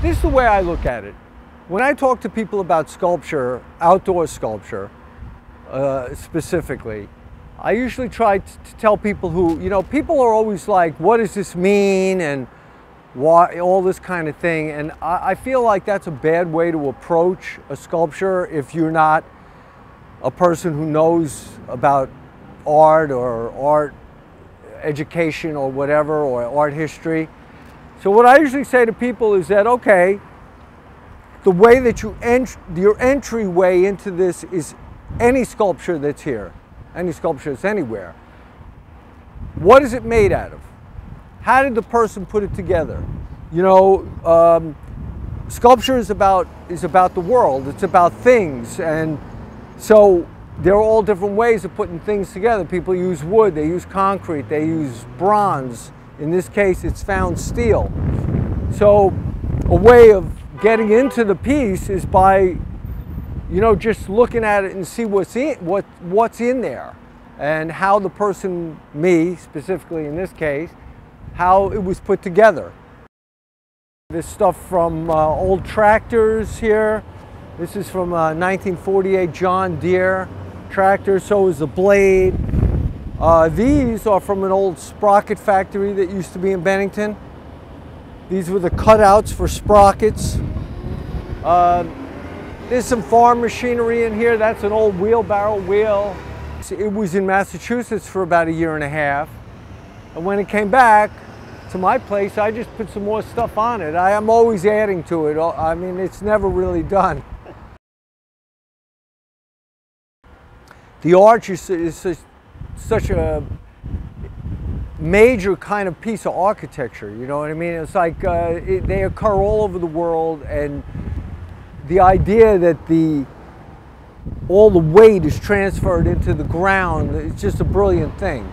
This is the way I look at it. When I talk to people about sculpture, outdoor sculpture specifically, I usually try to tell people who, people are always like, what does this mean and why, all this kind of thing. And I feel like that's a bad way to approach a sculpture if you're not a person who knows about art or art education or whatever, or art history. So what I usually say to people is that, okay, the way that your entryway into this is any sculpture that's here, any sculpture that's anywhere. What is it made out of? How did the person put it together? Sculpture is about the world. It's about things, and so there are all different ways of putting things together. People use wood, they use concrete, they use bronze. In this case, it's found steel. So a way of getting into the piece is by, just looking at it and see what's in there, and how the person, me specifically in this case, how it was put together. This stuff from old tractors here. This is from a 1948 John Deere tractor, so is the blade. These are from an old sprocket factory that used to be in Bennington. These were the cutouts for sprockets. There's some farm machinery in here. That's an old wheelbarrow wheel. It was in Massachusetts for about a year and a half. And when it came back to my place, I just put some more stuff on it. I am always adding to it. I mean, it's never really done. The arch is such a major kind of piece of architecture, you know what I mean? It's like they occur all over the world, and the idea that all the weight is transferred into the ground, it's just a brilliant thing.